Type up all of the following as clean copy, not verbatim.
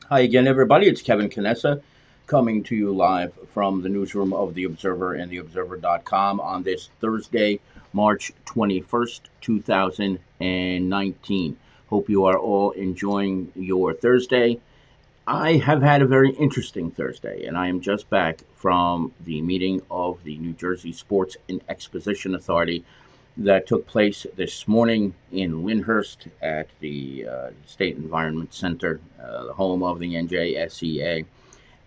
Hi again, everybody. It's Kevin Canessa coming to you live from the newsroom of The Observer and TheObserver.com on this Thursday, March 21st, 2019. Hope you are all enjoying your Thursday. I have had a very interesting Thursday, and I am just back from the meeting of the New Jersey Sports and Exposition Authority that took place this morning in Lyndhurst at the State Environment Center, the home of the NJSEA.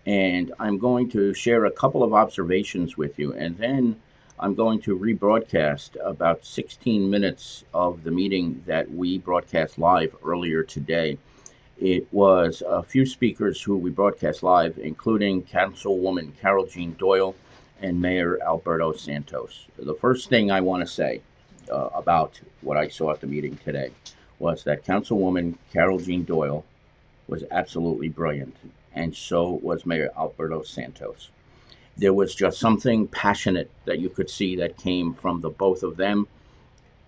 And I'm going to share a couple of observations with you, and then I'm going to rebroadcast about 16 minutes of the meeting that we broadcast live earlier today. It was a few speakers who we broadcast live, including Councilwoman Carol Jean Doyle and Mayor Alberto Santos. The first thing I want to say about what I saw at the meeting today was that Councilwoman Carol Jean Doyle was absolutely brilliant, and so was Mayor Alberto Santos. There was just something passionate that you could see that came from the both of them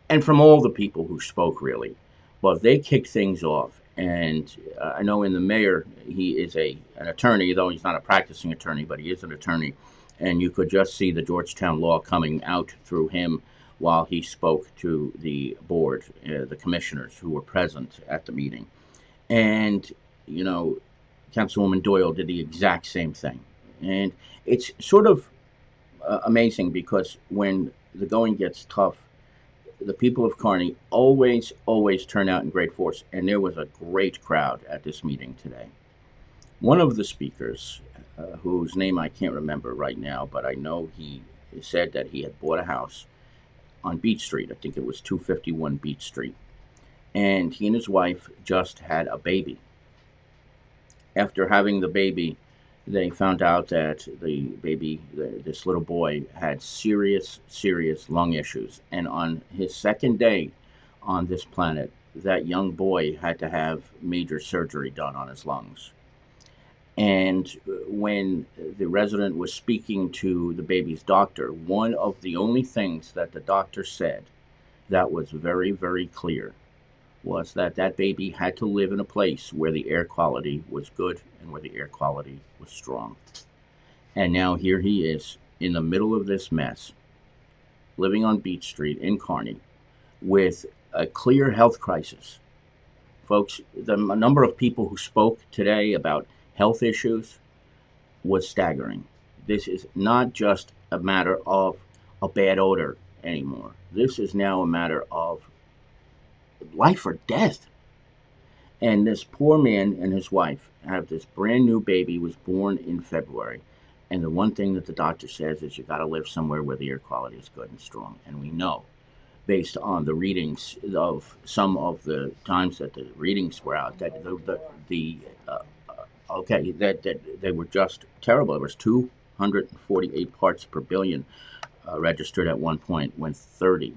and from all the people who spoke, really. But they kicked things off. And I know in the mayor, he is an attorney, though he's not a practicing attorney, but he is an attorney. And you could just see the Georgetown law coming out through him while he spoke to the board, the commissioners who were present at the meeting. And, you know, Councilwoman Doyle did the exact same thing. And it's sort of amazing because when the going gets tough, the people of Kearny always turn out in great force. And there was a great crowd at this meeting today. One of the speakers, whose name I can't remember right now, but I know he said that he had bought a house on Beach Street. I think it was 251 Beach Street. And he and his wife just had a baby. After having the baby, they found out that the baby, this little boy, had serious lung issues. And on his second day on this planet, that young boy had to have major surgery done on his lungs. And when the resident was speaking to the baby's doctor, one of the only things that the doctor said that was very clear was that that baby had to live in a place where the air quality was good and where the air quality was strong. And now here he is in the middle of this mess, living on Beach Street in Kearny with a clear health crisis. Folks, the number of people who spoke today about health issues was staggering. This is not just a matter of a bad odor anymore. This is now a matter of life or death. And this poor man and his wife have this brand new baby, was born in February. And the one thing that the doctor says is you got to live somewhere where the air quality is good and strong. And we know, based on the readings of some of the times that the readings were out, that that they were just terrible. There was 248 parts per billion registered at one point, when 30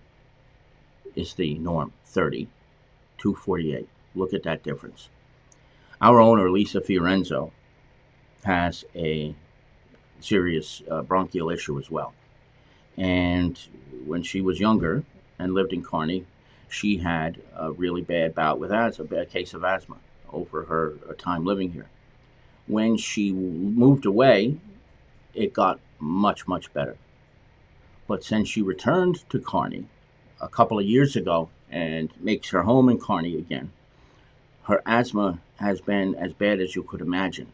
is the norm. 30, 248. Look at that difference. Our owner, Lisa Fiorenzo, has a serious bronchial issue as well. And when she was younger and lived in Kearny, she had a really bad bout with asthma, a bad case of asthma over her time living here. When she moved away, it got much better. But since she returned to Kearny a couple of years ago and makes her home in Kearny again, her asthma has been as bad as you could imagine.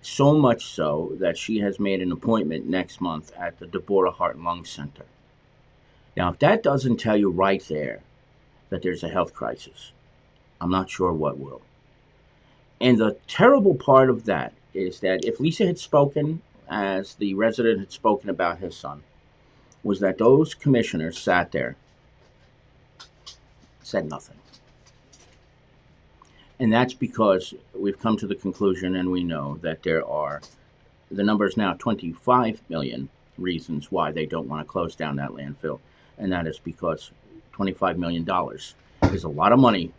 So much so that she has made an appointment next month at the Deborah Heart and Lung Center. Now, if that doesn't tell you right there that there's a health crisis, I'm not sure what will. And the terrible part of that is that if Lisa had spoken as the resident had spoken about his son, was that those commissioners sat there, said nothing. And that's because we've come to the conclusion, and we know that the number is now 25 million reasons why they don't want to close down that landfill. And that is because $25 million is a lot of money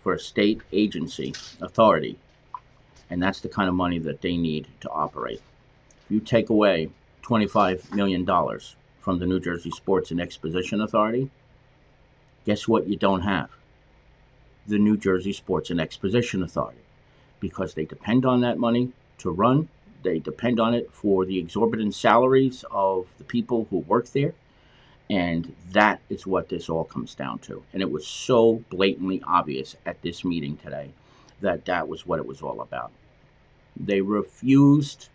for a state agency authority. And that's the kind of money that they need to operate. If you take away $25 million from the New Jersey Sports and Exposition Authority, guess what you don't have? The New Jersey Sports and Exposition Authority. because they depend on that money to run. They depend on it for the exorbitant salaries of the people who work there. And that is what this all comes down to. And it was so blatantly obvious at this meeting today that that was what it was all about. They refused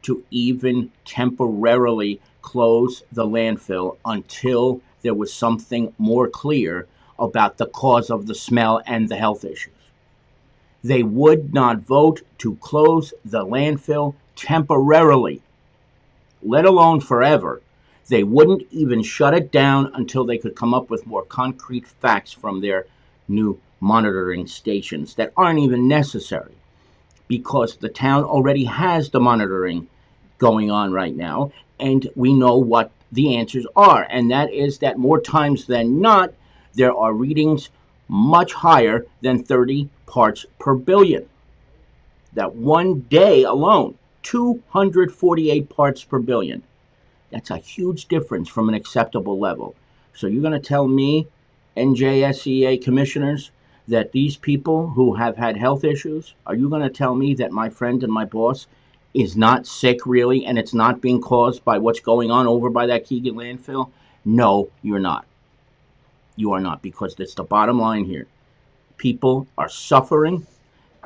to even temporarily close the landfill until there was something more clear about the cause of the smell and the health issues. They would not vote to close the landfill temporarily, let alone forever. They wouldn't even shut it down until they could come up with more concrete facts from their new monitoring stations that aren't even necessary, because the town already has the monitoring going on right now, and we know what the answers are, and that is that more times than not, there are readings much higher than 30 parts per billion. That one day alone, 248 parts per billion. That's a huge difference from an acceptable level. So you're going to tell me, NJSEA commissioners, that these people who have had health issues, are you going to tell me that my friend and my boss is not sick really, and it's not being caused by what's going on over by that Keegan landfill? No, you're not. You are not, because that's the bottom line here. People are suffering,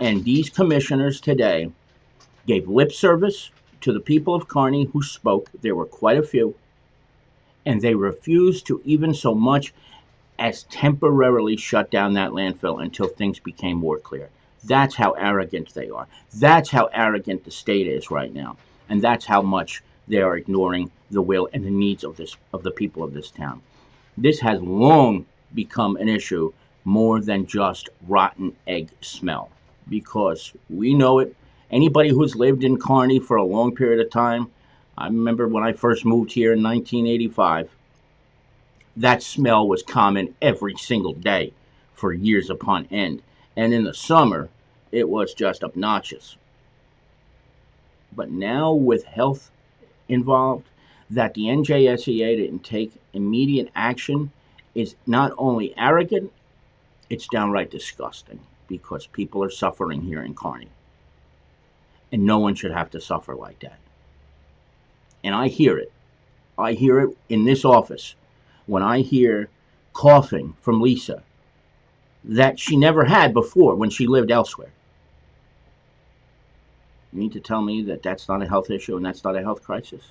and these commissioners today gave lip service to the people of Kearny who spoke. There were quite a few, and they refused to even so much as temporarily shut down that landfill until things became more clear. That's how arrogant they are. That's how arrogant the state is right now, and that's how much they are ignoring the will and the needs of the people of this town. This has long become an issue more than just rotten egg smell, because we know it. Anybody who's lived in Kearny for a long period of time, I remember when I first moved here in 1985, that smell was common every single day for years upon end. And in the summer, it was just obnoxious. But now, with health involved, that the NJSEA didn't take immediate action is not only arrogant, it's downright disgusting, because people are suffering here in Kearny. And no one should have to suffer like that. And I hear it. I hear it in this office when I hear coughing from Lisa that she never had before when she lived elsewhere. You mean to tell me that that's not a health issue and that's not a health crisis?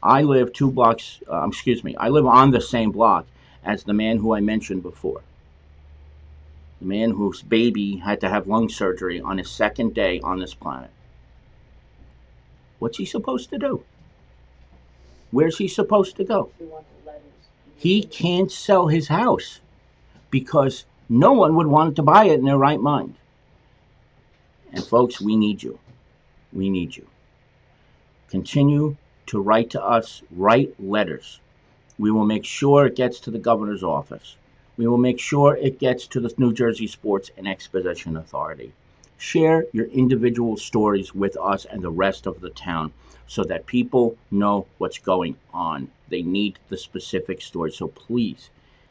I live I live on the same block as the man who I mentioned before. The man whose baby had to have lung surgery on his second day on this planet. What's he supposed to do? Where's he supposed to go? He can't sell his house because no one would want to buy it in their right mind. And folks, we need you. We need you. Continue to write to us, write letters. We will make sure it gets to the governor's office. We will make sure it gets to the New Jersey Sports and Exposition Authority. Share your individual stories with us and the rest of the town so that people know what's going on. They need the specific story. So please,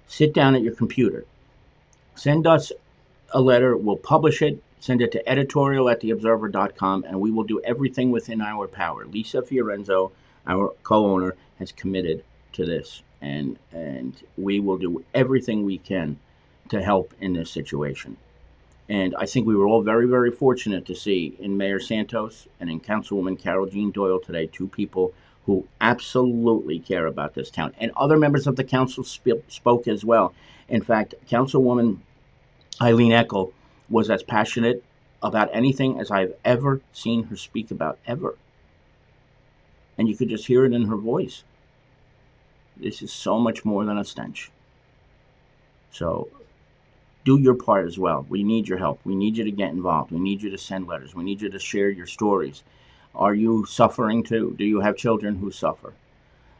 sit down at your computer. Send us a letter. We'll publish it. Send it to editorial@theobserver.com, and we will do everything within our power. Lisa Fiorenzo, our co-owner, has committed to this, and we will do everything we can to help in this situation. And I think we were all very, very fortunate to see in Mayor Santos and in Councilwoman Carol Jean Doyle today, two people who absolutely care about this town. And other members of the council spoke as well. In fact, Councilwoman Eileen Eckel was as passionate about anything as I've ever seen her speak about, ever. And you could just hear it in her voice. This is so much more than a stench. So do your part as well. We need your help. We need you to get involved. We need you to send letters. We need you to share your stories. Are you suffering too? Do you have children who suffer?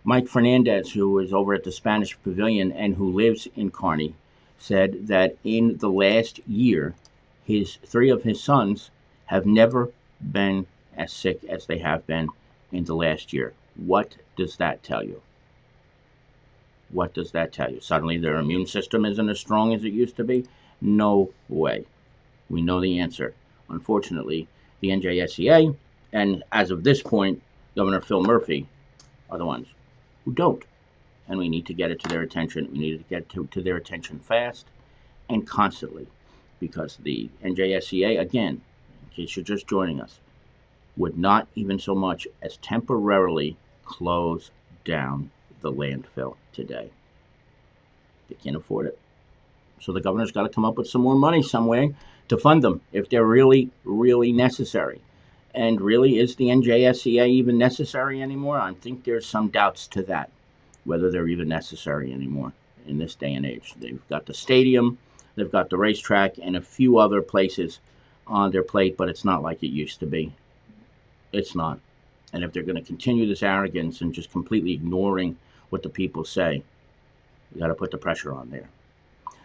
Mike Fernandez, who is over at the Spanish Pavilion and who lives in Kearny, said that in the last year, three of his sons have never been as sick as they have been in the last year. What does that tell you? What does that tell you? Suddenly their immune system isn't as strong as it used to be? No way. We know the answer. Unfortunately, the NJSEA and, as of this point, Governor Phil Murphy are the ones who don't. And we need to get it to their attention. We need to get to their attention fast and constantly, because the NJSEA, again, in case you're just joining us, would not even so much as temporarily close down the landfill today. They can't afford it. So the governor's got to come up with some more money some way to fund them if they're really, really necessary. And really, is the NJSEA even necessary anymore? I think there's some doubts to that, whether they're even necessary anymore in this day and age. They've got the stadium, they've got the racetrack, and a few other places on their plate, but it's not like it used to be. It's not. And if they're going to continue this arrogance and just completely ignoring what the people say, we got to put the pressure on there.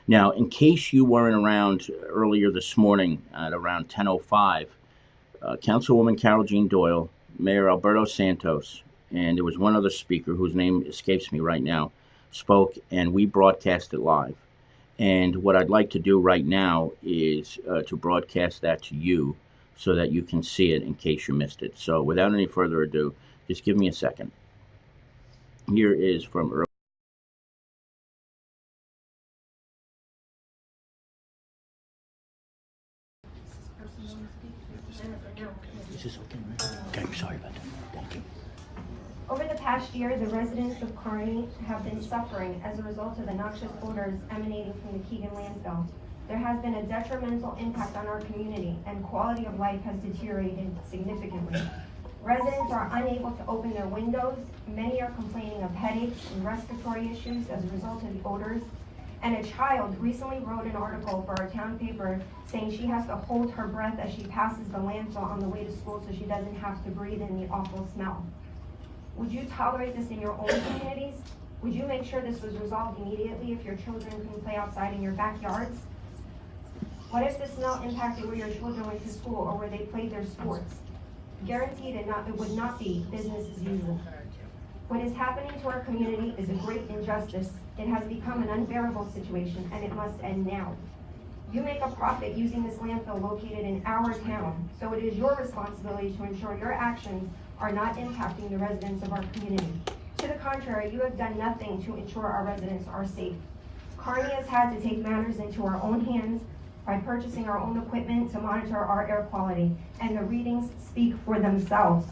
Now, in case you weren't around earlier this morning at around 10:05, Councilwoman Carol Jean Doyle, Mayor Alberto Santos, and there was one other speaker whose name escapes me right now, spoke, and we broadcast it live. And what I'd like to do right now is to broadcast that to you so that you can see it in case you missed it. So without any further ado, just give me a second. Here is from earlier. Is this okay, right? Okay, I'm sorry about that. Thank you. Over the past year, the residents of Kearny have been suffering as a result of the noxious odors emanating from the Keegan Landfill. There has been a detrimental impact on our community, and quality of life has deteriorated significantly. Residents are unable to open their windows. Many are complaining of headaches and respiratory issues as a result of the odors. And a child recently wrote an article for our town paper saying she has to hold her breath as she passes the landfill on the way to school so she doesn't have to breathe in the awful smell. Would you tolerate this in your own communities? Would you make sure this was resolved immediately if your children couldn't play outside in your backyards? What if the smell impacted where your children went to school or where they played their sports? Guaranteed it would not be business as usual. What is happening to our community is a great injustice. It has become an unbearable situation, and it must end now. You make a profit using this landfill located in our town, so it is your responsibility to ensure your actions are not impacting the residents of our community. To the contrary, you have done nothing to ensure our residents are safe. Kearny has had to take matters into our own hands by purchasing our own equipment to monitor our air quality, and the readings speak for themselves.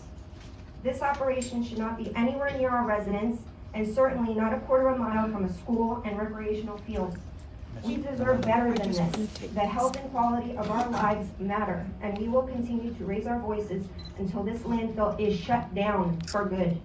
This operation should not be anywhere near our residents, and certainly not a quarter of a mile from a school and recreational fields. We deserve better than this. The health and quality of our lives matter, and we will continue to raise our voices until this landfill is shut down for good.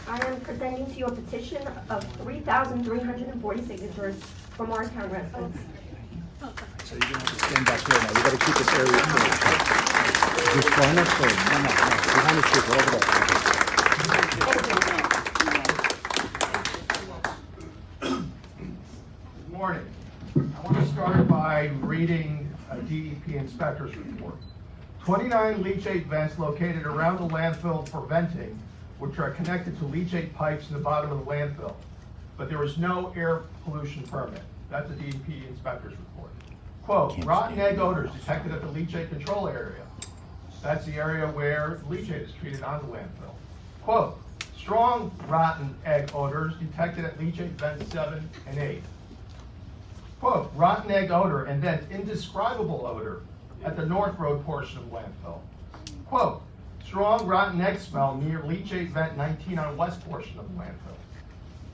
I am presenting to you a petition of 3,340 signatures from our town residents. So you're going to have to stand back here now. You got to keep this area clear. Just behind us or no, behind the trooper over there. Good morning. I want to start by reading a DEP inspector's report. 29 leachate vents located around the landfill for venting, which are connected to leachate pipes in the bottom of the landfill. But there was no air pollution permit. That's a DEP inspector's report. Quote, rotten egg odors detected at the leachate control area. That's the area where leachate is treated on the landfill. Quote, strong rotten egg odors detected at leachate vents 7 and 8. Quote, rotten egg odor and then indescribable odor at the North Road portion of the landfill. Quote, strong rotten egg smell near leachate vent 19 on west portion of the landfill.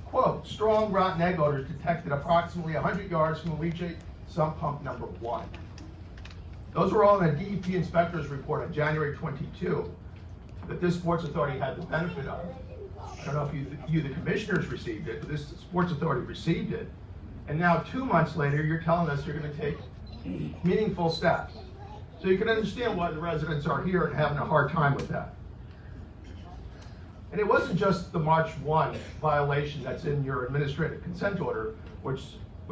Quote, strong rotten egg odors detected approximately 100 yards from the leachate sump pump number 1. Those were all in a DEP inspector's report on January 22 that this sports authority had the benefit of. I don't know if you the commissioners received it, but this sports authority received it. And now 2 months later, you're telling us you're going to take meaningful steps. So you can understand why the residents are here and having a hard time with that. And it wasn't just the March 1 violation that's in your administrative consent order, which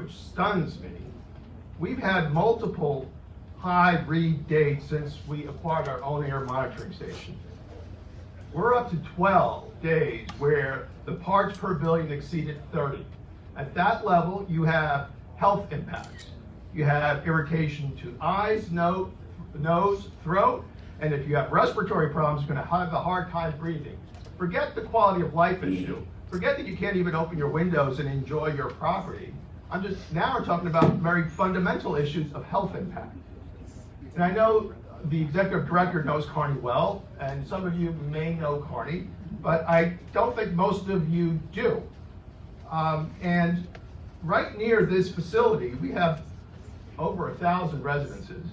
stuns me. We've had multiple high read dates since we acquired our own air monitoring station. we're up to 12 days where the parts per billion exceeded 30. At that level, you have health impacts. You have irritation to eyes, nose, throat, and if you have respiratory problems, you're going to have a hard time breathing. Forget the quality of life issue. Forget that you can't even open your windows and enjoy your property. Now we're talking about very fundamental issues of health impact. And I know the executive director knows Kearny well, and some of you may know Kearny, but I don't think most of you do. And right near this facility, we have over 1,000 residences.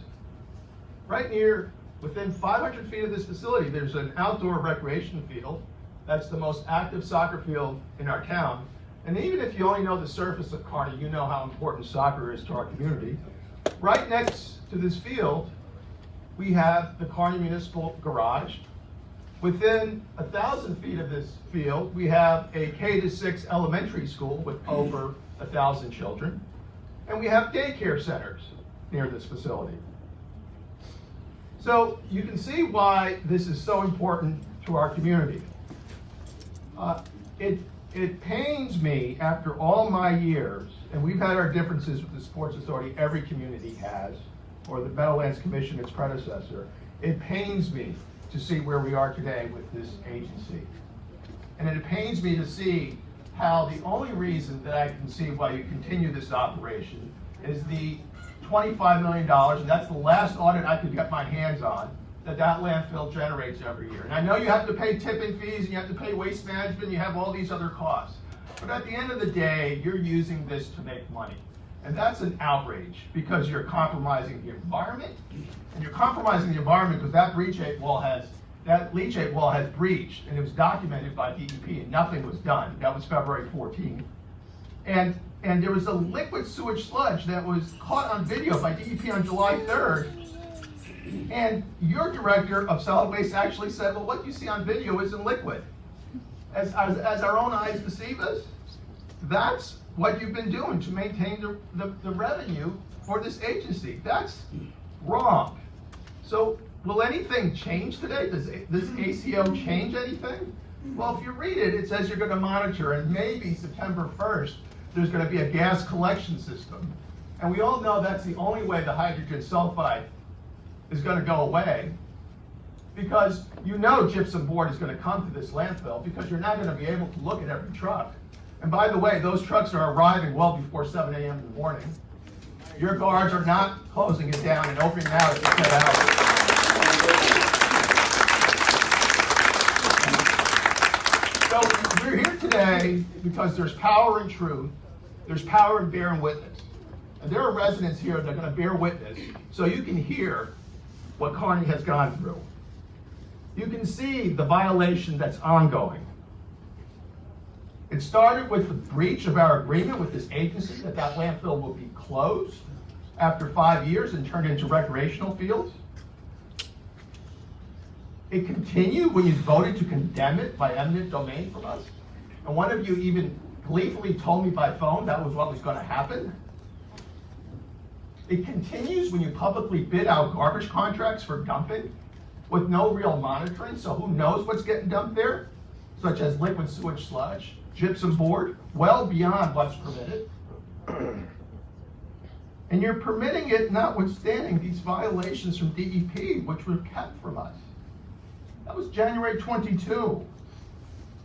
Right near, within 500 feet of this facility, there's an outdoor recreation field. That's the most active soccer field in our town. And even if you only know the surface of Kearny, you know how important soccer is to our community. Right next to this field, we have the Kearny Municipal Garage. Within 1,000 feet of this field, we have a K-6 elementary school with over 1,000 children. And we have daycare centers near this facility. So you can see why this is so important to our community. It pains me after all my years, and we've had our differences with the Sports Authority, every community has, or the Meadowlands Commission, its predecessor. It pains me to see where we are today with this agency. And it pains me to see how the only reason that I can see why you continue this operation is the $25 million, and that's the last audit I could get my hands on, that landfill generates every year. And I know you have to pay tipping fees, and you have to pay waste management, you have all these other costs. But at the end of the day, you're using this to make money. And that's an outrage, because you're compromising the environment, and you're compromising the environment because that leachate wall has breached, and it was documented by DEP, and nothing was done. That was February 14th. And there was a liquid sewage sludge that was caught on video by DEP on July 3rd. And your director of solid waste actually said, well, what you see on video isn't liquid. As our own eyes deceive us, that's what you've been doing to maintain the revenue for this agency. That's wrong. So will anything change today? Does this ACO change anything? Well, if you read it, it says you're going to monitor, and maybe September 1st, there's going to be a gas collection system. And we all know that's the only way the hydrogen sulfide is going to go away, because you know gypsum board is going to come to this landfill, because you're not going to be able to look at every truck. And by the way, those trucks are arriving well before 7 a.m. in the morning. Your guards are not closing it down and opening it out at 10 hours. So we're here today because there's power in truth, there's power in bearing witness. And there are residents here that are going to bear witness so you can hear what Kearny has gone through. You can see the violation that's ongoing. It started with the breach of our agreement with this agency that landfill will be closed after 5 years and turned into recreational fields. It continued when you voted to condemn it by eminent domain from us. And one of you even gleefully told me by phone that was what was going to happen. It continues when you publicly bid out garbage contracts for dumping with no real monitoring, so who knows what's getting dumped there, such as liquid sewage sludge, gypsum board, well beyond what's permitted. And you're permitting it notwithstanding these violations from DEP, which were kept from us. That was January 22.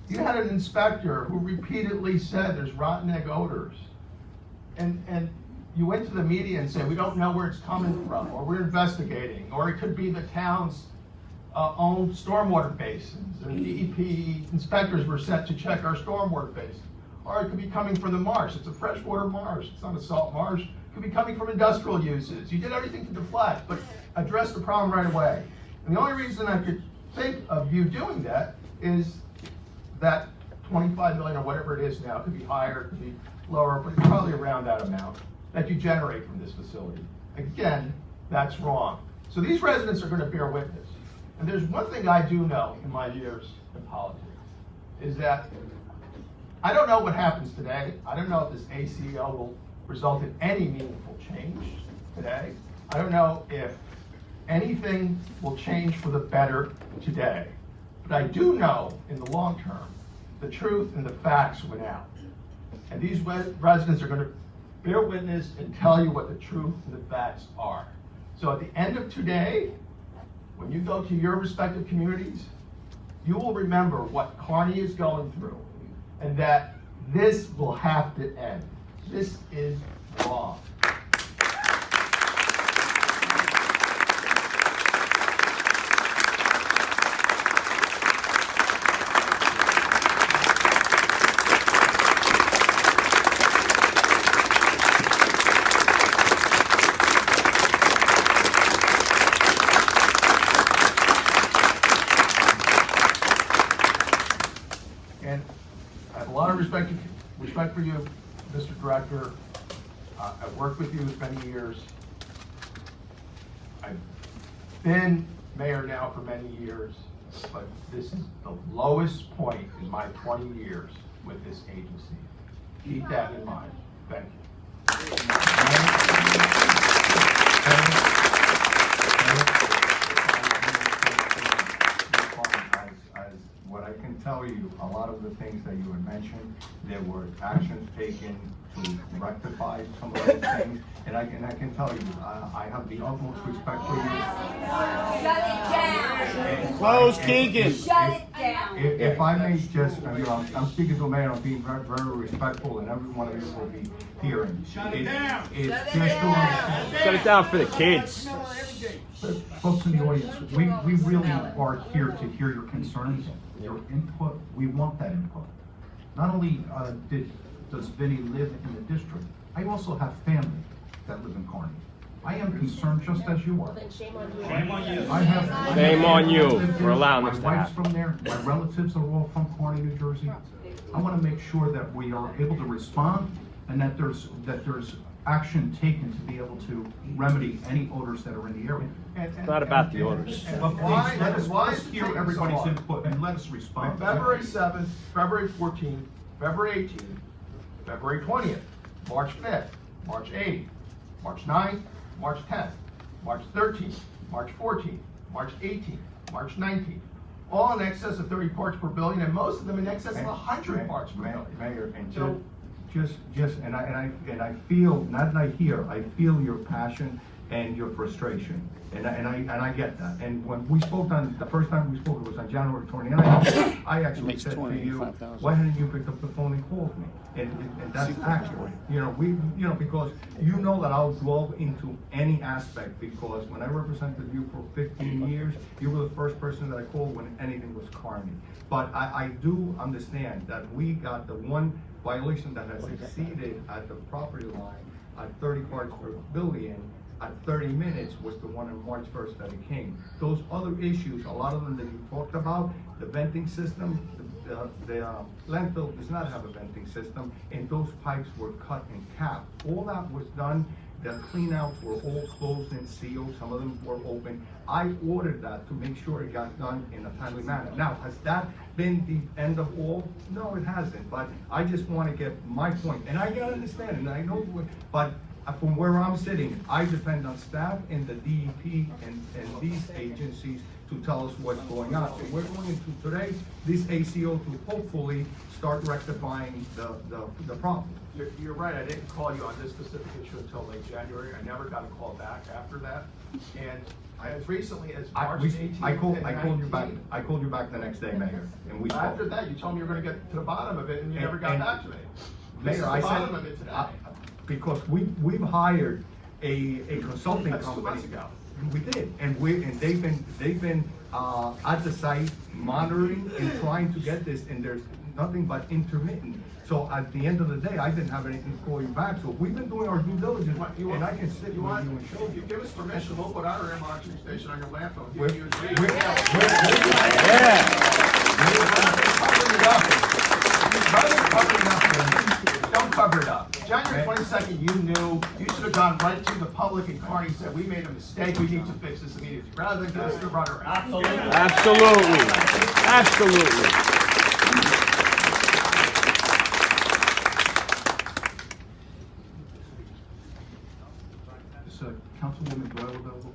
You had an inspector who repeatedly said there's rotten egg odors. And you went to the media and said, we don't know where it's coming from, or we're investigating, or it could be the town's own stormwater basins, and DEP inspectors were sent to check our stormwater basin. Or it could be coming from the marsh. It's a freshwater marsh. It's not a salt marsh. It could be coming from industrial uses. You did everything to deflect, but address the problem right away. And the only reason I could think of you doing that is that 25 million or whatever it is now. It could be higher, it could be lower, but it's probably around that amount that you generate from this facility. Again, that's wrong. So these residents are going to bear witness. And there's one thing I do know in my years in politics, is that I don't know what happens today. I don't know if this ACO will result in any meaningful change today. I don't know if anything will change for the better today. But I do know, in the long term, the truth and the facts win out. And these residents are going to bear witness and tell you what the truth and the facts are. So at the end of today, when you go to your respective communities, you will remember what Kearny is going through, and that this will have to end. This is wrong. And I have a lot of respect for you, Mr. Director. I've worked with you for many years. I've been mayor now for many years, but this is the lowest point in my 20 years with this agency. Keep that in mind. Thank you. As what I can tell you, a lot of the things that you had mentioned, there were actions taken to rectify some of those things, and I can tell you, I have the utmost respect for you. Shut it down. Close, Keegan. Shut it down. If I may just, I'm speaking to the mayor, I'm being very, very respectful, and every one of you will be hearing. Shut it down. It's Shut it just to down. understand. Shut it down for the kids. But folks in the audience, we really are here to hear your concerns, your input. We want that input. Not only does Vinny live in the district, I also have family that live in Kearny. I am concerned just as you are. Then shame on you. Shame on you. Shame on you for allowing this to My wife's happen. from there, my relatives are all from Kearny, New Jersey. I want to make sure that we are able to respond and that there's action taken to be able to remedy any odors that are in the area. It's not about the orders. But please, let's hear everybody's input and let us respond. February 7th, February 14th, February 18th, February 20th, March 5th, March 8th, March 9th, March 10th, March 13th, March 14th, March 18th, March 19th. All in excess of 30 parts per billion, and most of them in excess of 100 parts per billion. Mayor, and So- I feel, not that I hear, I feel your passion and your frustration, and I get that. And when we spoke the first time we spoke, it was on January 29th. I actually Makes said to you, 25,000. why hadn't you picked up the phone and called me? And that's accurate. Because you know that I'll delve into any aspect, because when I represented you for 15 years, you were the first person that I called when anything was Kearny. But I do understand that we got the one violation that has exceeded at the property line at 30 cars per billion at 30 minutes was the one on March 1st that it came. Those other issues, a lot of them that you talked about, the venting system, the landfill does not have a venting system, and those pipes were cut and capped. All that was done. The cleanouts were all closed and sealed. Some of them were open. I ordered that to make sure it got done in a timely manner. Now, has that been the end of all? No, it hasn't. But I just want to get my point. And I can understand, and I know, but from where I'm sitting, I depend on staff and the DEP and these agencies to tell us what's going on. So we're going into today, this ACO to hopefully start rectifying the problem. You're right, I didn't call you on this specific issue until late January. I never got a call back after that. And as recently as March 18th I called you and back. 19th, I called you back the next day, Mayor, and we spoke. after that, you told me you were gonna get to the bottom of it, and you never got back to me. This is Mayor, the I bottom of it said, today. because we've hired a consulting That's 2 company. months ago. We did, and they've been at the site monitoring and trying to get this, and there's nothing but intermittent. So at the end of the day, I didn't have anything to call you back. So we've been doing our due diligence, and I can sit with you and show If you you. give us permission, we'll put our air monitoring station on your landfill. We're- Give you a we're- Don't cover it up. January 22nd, you knew, you should have gone right to the public in Kearny, said, we made a mistake, we need to fix this immediately, rather than give us the runaround. Absolutely. Absolutely. Is Councilwoman Doyle available?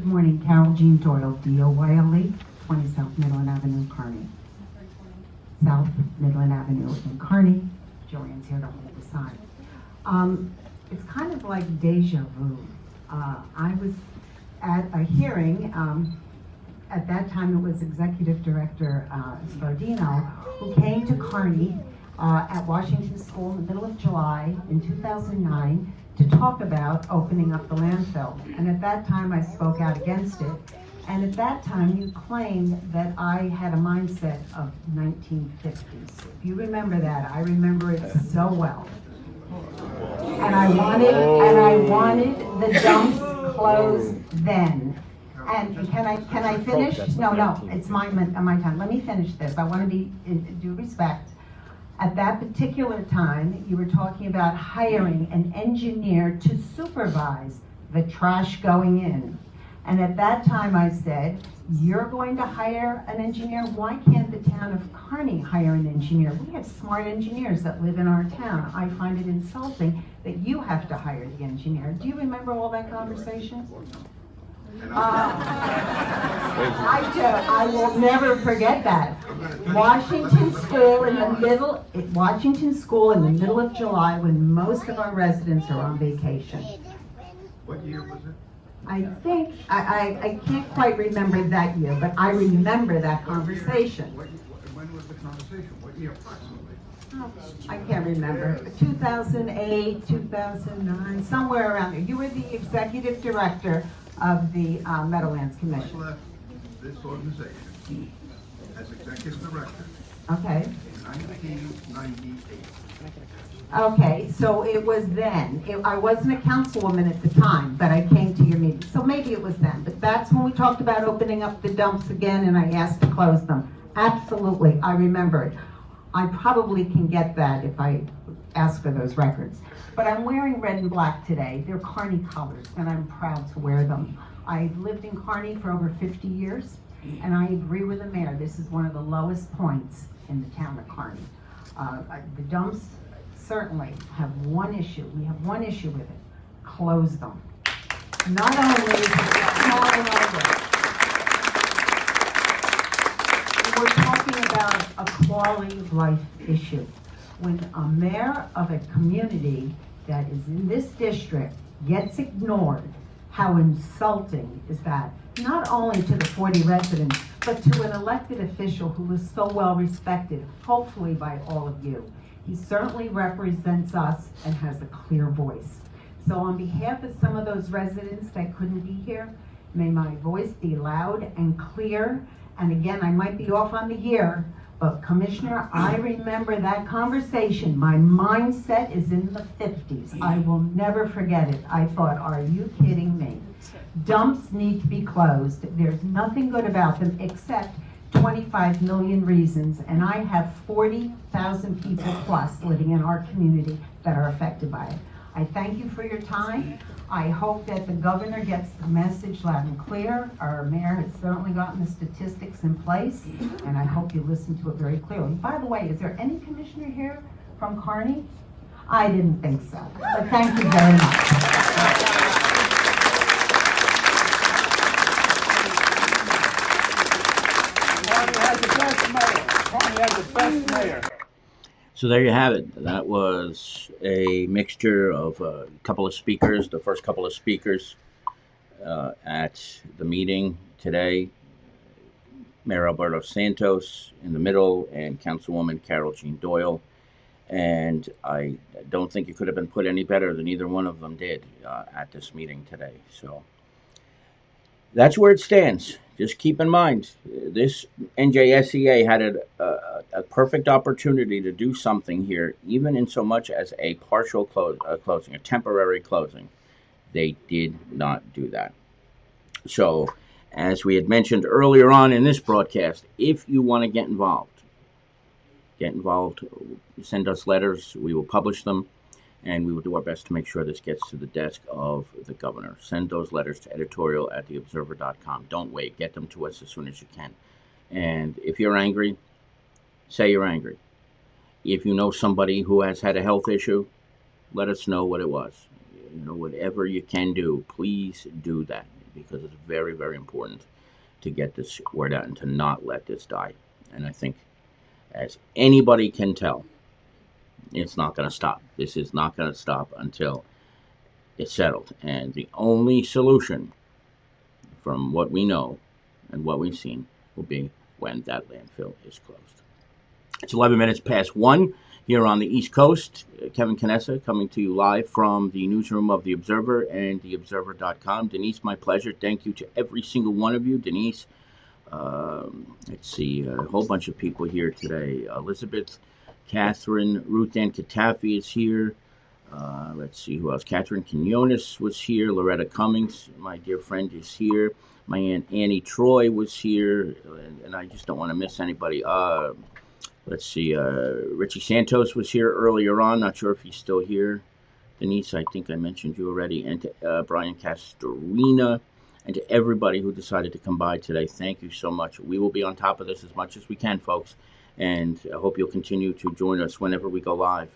morning, Carol Jean Doyle, Doyle, 20 South Midland Avenue, Kearny. South Midland Avenue in Kearny. Joanne's here to hold the sign. It's kind of like deja vu. I was at a hearing, at that time it was Executive Director Spardino, who came to Kearny at Washington School in the middle of July in 2009 to talk about opening up the landfill. And at that time I spoke out against it. And at that time you claimed that I had a mindset of 1950s. If you remember that, I remember it so well. And I wanted the dumps closed then. And can I finish? No, it's my time. Let me finish this. I want to be in due respect. At that particular time, you were talking about hiring an engineer to supervise the trash going in. And at that time I said, you're going to hire an engineer? Why can't the town of Kearny hire an engineer? We have smart engineers that live in our town. I find it insulting that you have to hire the engineer. Do you remember all that conversation? I do. I will never forget that. Washington School in the middle of July when most of our residents are on vacation. What year was it? I think, I can't quite remember that year, but I remember that conversation. When was the conversation? What year approximately? Oh, I can't remember. 2008, 2009, somewhere around there. You were the executive director of the Meadowlands Commission. I left this organization as executive director Okay. in 1998. Okay, so it was then. I wasn't a councilwoman at the time, but I came to your meeting. So maybe it was then. But that's when we talked about opening up the dumps again and I asked to close them. Absolutely, I remember it. I probably can get that if I ask for those records. But I'm wearing red and black today. They're Kearny colors, and I'm proud to wear them. I've lived in Kearny for over 50 years, and I agree with the mayor. This is one of the lowest points in the town of Kearny. The dumps certainly have one issue. We have one issue with it. Close them. Not only is it small and over, we're talking about a quality of life issue. When a mayor of a community that is in this district gets ignored, how insulting is that? Not only to the 40 residents, but to an elected official who is so well respected, hopefully by all of you. He certainly represents us and has a clear voice. So on behalf of some of those residents that couldn't be here, may my voice be loud and clear. And again, I might be off on the year, but Commissioner, I remember that conversation. My mindset is in the 50s. I will never forget it. I thought, are you kidding me? Dumps need to be closed. There's nothing good about them except 25 million reasons, and I have 40,000 people plus living in our community that are affected by it. I thank you for your time. I hope that the governor gets the message loud and clear. Our mayor has certainly gotten the statistics in place, and I hope you listen to it very clearly. By the way, is there any commissioner here from Kearny? I didn't think so, but thank you very much. So there you have it. That was a mixture of a couple of speakers, the first couple of speakers at the meeting today. Mayor Alberto Santos in the middle and Councilwoman Carol Jean Doyle. And I don't think it could have been put any better than either one of them did at this meeting today. So that's where it stands. Just keep in mind, this NJSEA had a perfect opportunity to do something here, even in so much as a partial closing, a temporary closing. They did not do that. So, as we had mentioned earlier on in this broadcast, if you want to get involved, send us letters. We will publish them, and we will do our best to make sure this gets to the desk of the governor. Send those letters to editorial@theobserver.com. Don't wait. Get them to us as soon as you can. And if you're angry, say you're angry. If you know somebody who has had a health issue, let us know what it was. You know, whatever you can do, please do that. because it's very, very important to get this word out and to not let this die. And I think, as anybody can tell, it's not going to stop. This is not going to stop until it's settled. And the only solution, from what we know and what we've seen, will be when that landfill is closed. It's 11 minutes past 1 here on the East Coast. Kevin Canessa coming to you live from the newsroom of The Observer and theobserver.com. Denise, my pleasure. Thank you to every single one of you. Denise, let's see, a whole bunch of people here today. Elizabeth, Catherine, Ruth Ann Katafi is here. Let's see who else. Catherine Quinones was here. Loretta Cummings, my dear friend, is here. My Aunt Annie Troy was here. And I just don't want to miss anybody. Let's see. Richie Santos was here earlier on. Not sure if he's still here. Denise, I think I mentioned you already. And to Brian Castorina. And to everybody who decided to come by today, thank you so much. We will be on top of this as much as we can, folks. And I hope you'll continue to join us whenever we go live.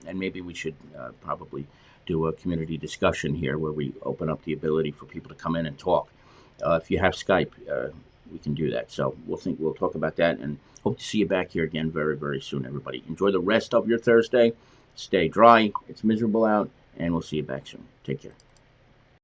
And maybe we should probably do a community discussion here where we open up the ability for people to come in and talk. If you have Skype, we can do that. So we'll talk about that, and hope to see you back here again very, very soon, everybody. Enjoy the rest of your Thursday. Stay dry. It's miserable out, and we'll see you back soon. Take care.